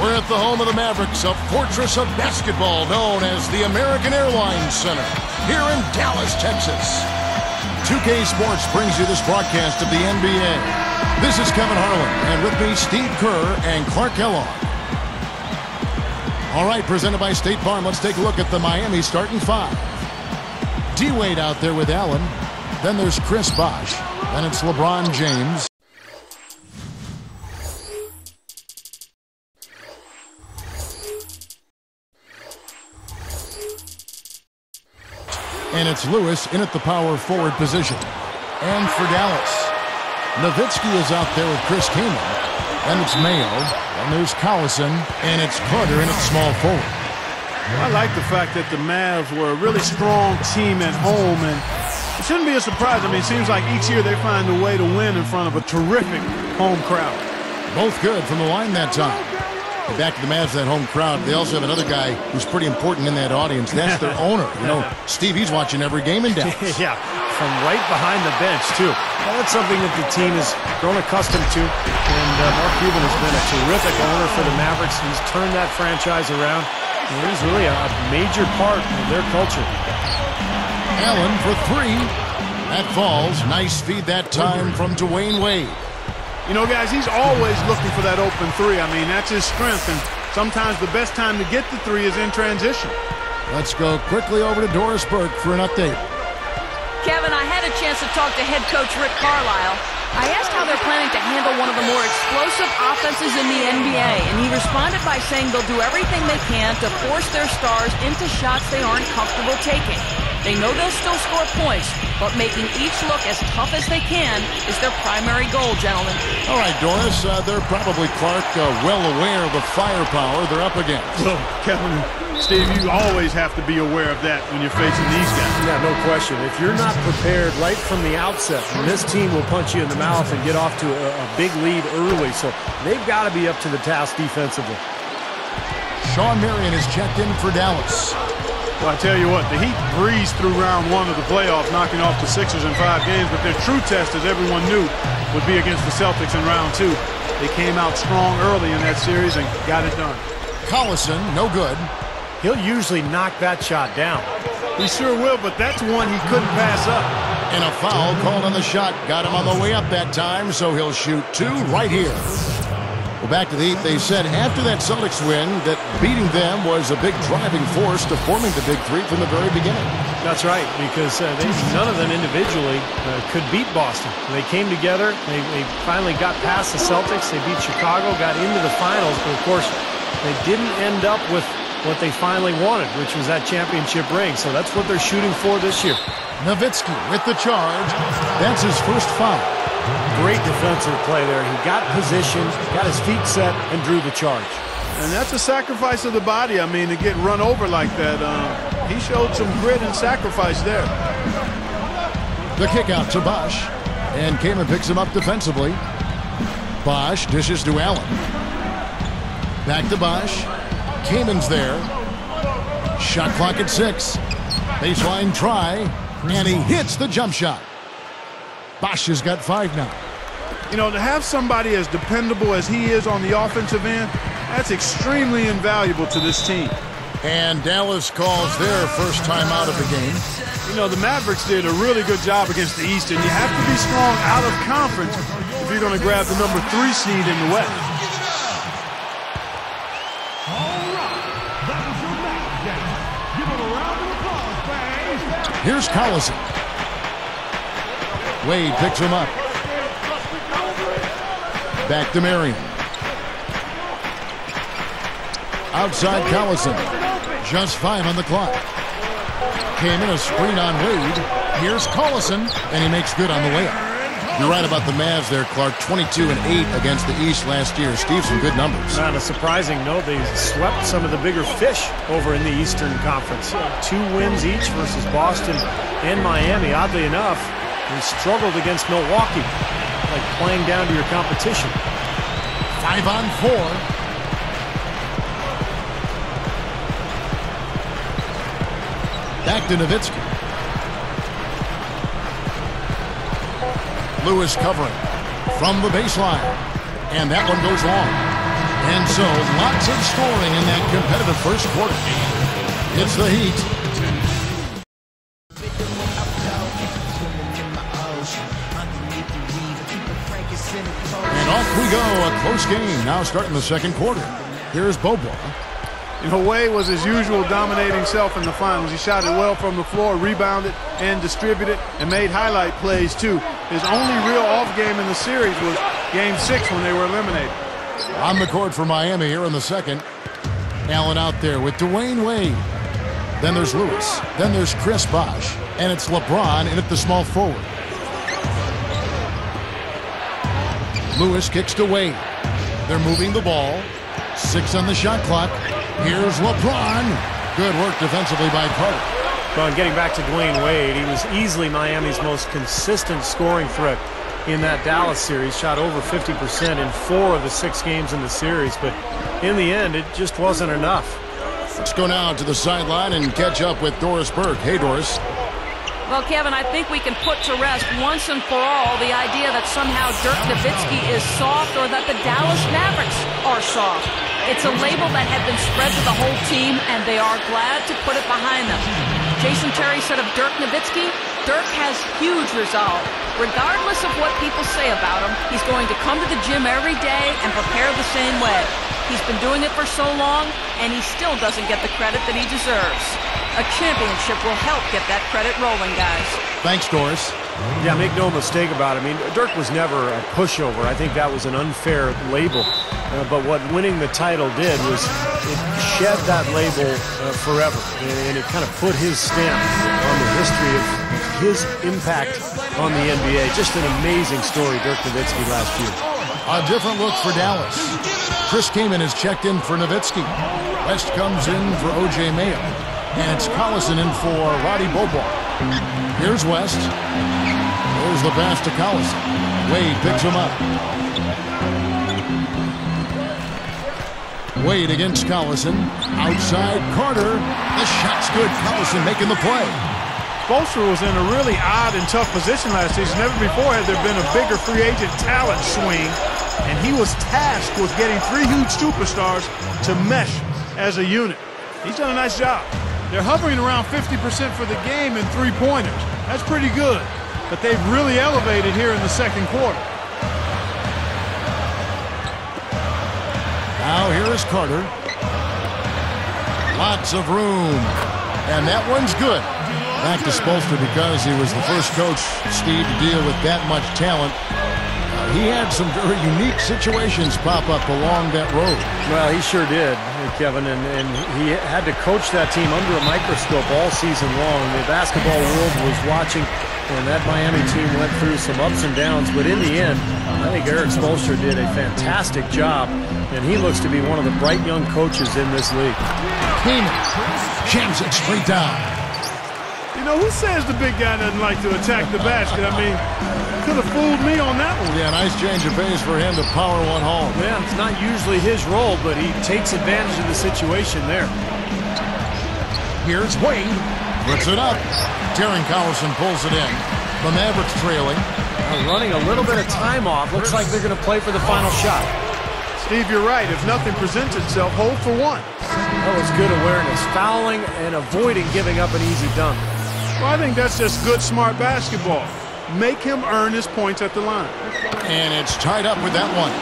We're at the home of the Mavericks, a fortress of basketball known as the American Airlines Center, here in Dallas, Texas. 2K Sports brings you this broadcast of the NBA. This is Kevin Harlan, and with me, Steve Kerr and Clark Kellogg. All right, presented by State Farm, let's take a look at the Miami starting five. D-Wade out there with Allen. Then there's Chris Bosh. Then it's LeBron James. And it's Lewis in at the power forward position. And for Dallas, Nowitzki is out there with Chris Kaman. Then it's Mayo. And there's Collison. And it's Carter in at small forward. I like the fact that the Mavs were a really strong team at home, and it shouldn't be a surprise. I mean, it seems like each year they find a way to win in front of a terrific home crowd. Both good from the line that time. And back to the Mavs, that home crowd. They also have another guy who's pretty important in that audience. That's their owner. You know, Steve, he's watching every game in Dallas. Yeah, from right behind the bench, too. Well, that's something that the team has grown accustomed to. And Mark Cuban has been a terrific owner for the Mavericks. He's turned that franchise around. And he's really a major part of their culture. Allen for three. That falls. Nice feed that time from Dwayne Wade. You know, guys, he's always looking for that open three. I mean, that's his strength. And sometimes the best time to get the three is in transition. Let's go quickly over to Doris Burke for an update. Kevin, I had a chance to talk to head coach Rick Carlisle. I asked how they're planning to handle one of the more explosive offenses in the NBA, and he responded by saying they'll do everything they can to force their stars into shots they aren't comfortable taking. They know they'll still score points, but making each look as tough as they can is their primary goal, gentlemen. All right, Doris, they're probably, Clark, well aware of the firepower they're up against. Well, Kevin, Steve, you always have to be aware of that when you're facing these guys. Yeah, no question. If you're not prepared right from the outset, this team will punch you in the mouth and get off to a big lead early. So they've got to be up to the task defensively. Shawn Marion is checked in for Dallas. Well, I tell you what, the Heat breezed through round one of the playoffs, knocking off the Sixers in 5 games, but their true test, as everyone knew, would be against the Celtics in round 2. They came out strong early in that series and got it done. Collison, no good. He'll usually knock that shot down. He sure will, but that's one he couldn't pass up. And a foul called on the shot. Got him on the way up that time, so he'll shoot 2 right here. Well, back to the Heat, they said after that Celtics win that beating them was a big driving force to forming the Big Three from the very beginning. That's right, because none of them individually could beat Boston. They came together. They finally got past the Celtics. They beat Chicago, got into the finals, but of course they didn't end up with what they finally wanted, which was that championship ring. So that's what they're shooting for this year. Nowitzki with the charge. That's his first foul. Great defensive play there. He got positioned, got his feet set, and drew the charge. And that's a sacrifice of the body. I mean, to get run over like that, he showed some grit and sacrifice there. The kick out to Bosh. And Kaman picks him up defensively. Bosh dishes to Allen. Back to Bosh. Kaman's there. Shot clock at 6. Baseline try. And he hits the jump shot. Bosh has got 5 now. You know, to have somebody as dependable as he is on the offensive end, that's extremely invaluable to this team. And Dallas calls their first time out of the game. You know, the Mavericks did a really good job against the East, and you have to be strong out of conference if you're going to grab the number 3 seed in the West. Here's Collison. Wade picks him up. Back to Marion. Outside Collison. Just 5 on the clock. Came in a screen on Wade. Here's Collison, and he makes good on the layup. You're right about the Mavs there, Clark. 22-8 against the East last year. Steve, some good numbers. On a surprising note, they swept some of the bigger fish over in the Eastern Conference. 2 wins each versus Boston and Miami. Oddly enough, they struggled against Milwaukee, like playing down to your competition. 5 on 4. Back to Nowitzki. Lewis covering from the baseline. And that one goes long. And so, lots of scoring in that competitive first quarter. It's the Heat. And off we go, a close game. Now starting the second quarter. Here's Beaubois. You know, Wade was his usual dominating self in the finals. He shot it well from the floor, rebounded and distributed, and made highlight plays too. His only real off game in the series was Game 6 when they were eliminated. On the court for Miami here in the second. Allen out there with Dwayne Wade. Then there's Lewis. Then there's Chris Bosh. And it's LeBron in at the small forward. Lewis kicks to Wade. They're moving the ball. 6 on the shot clock. Here's LeBron. Good work defensively by Carter. Well, and getting back to Dwayne Wade, he was easily Miami's most consistent scoring threat in that Dallas series. Shot over 50% in 4 of the 6 games in the series, but in the end, it just wasn't enough. Let's go now to the sideline and catch up with Doris Burke. Hey, Doris. Well, Kevin, I think we can put to rest once and for all the idea that somehow Dirk Nowitzki is soft or that the Dallas Mavericks are soft. It's a label that had been spread to the whole team, and they are glad to put it behind them. Jason Terry said of Dirk Nowitzki, Dirk has huge resolve. Regardless of what people say about him, he's going to come to the gym every day and prepare the same way. He's been doing it for so long, and he still doesn't get the credit that he deserves. A championship will help get that credit rolling, guys. Thanks, Doris. Yeah, make no mistake about it. I mean, Dirk was never a pushover. I think that was an unfair label. But what winning the title did was it shed that label forever. And it kind of put his stamp on the history of his impact on the NBA. Just an amazing story, Dirk Nowitzki last year. A different look for Dallas. Chris Kaman is checked in for Nowitzki. West comes in for O.J. Mayo. And it's Collison in for Roddy Beaubois. Here's West. There's the pass to Collison. Wade picks him up. Wade against Collison. Outside Carter. The shot's good. Collison making the play. Spoelstra was in a really odd and tough position last season. Never before had there been a bigger free agent talent swing. And he was tasked with getting 3 huge superstars to mesh as a unit. He's done a nice job. They're hovering around 50% for the game in 3-pointers. That's pretty good. But they've really elevated here in the second quarter. Now here is Carter. Lots of room. And that one's good. Back to Spoelstra because he was the first coach, Steve, to deal with that much talent. He had some very unique situations pop up along that road. Well, he sure did, Kevin, and he had to coach that team under a microscope all season long. The basketball world was watching, and that Miami team went through some ups and downs. But in the end, I think Erik Spoelstra did a fantastic job, and he looks to be one of the bright young coaches in this league. Kaman jams it straight down. You know, who says the big guy doesn't like to attack the basket? I mean, could have fooled me on that one. Yeah, nice change of pace for him to power one home. Yeah, it's not usually his role, but he takes advantage of the situation there. Here's Wade. Puts it up. Darren Collison pulls it in. The Mavericks trailing. Running a little bit of time off. Looks like they're going to play for the final shot. Steve, you're right. If nothing presents itself, hold for one. That was good awareness. Fouling and avoiding giving up an easy dunk. Well, I think that's just good, smart basketball. Make him earn his points at the line. And it's tied up with that one.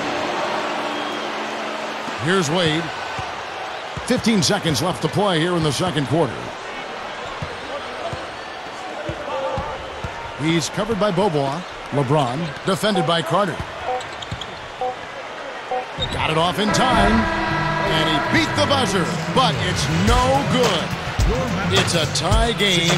Here's Wade. 15 seconds left to play here in the second quarter. He's covered by Beaubois. LeBron defended by Carter. Got it off in time. And he beat the buzzer. But it's no good. It's a tie game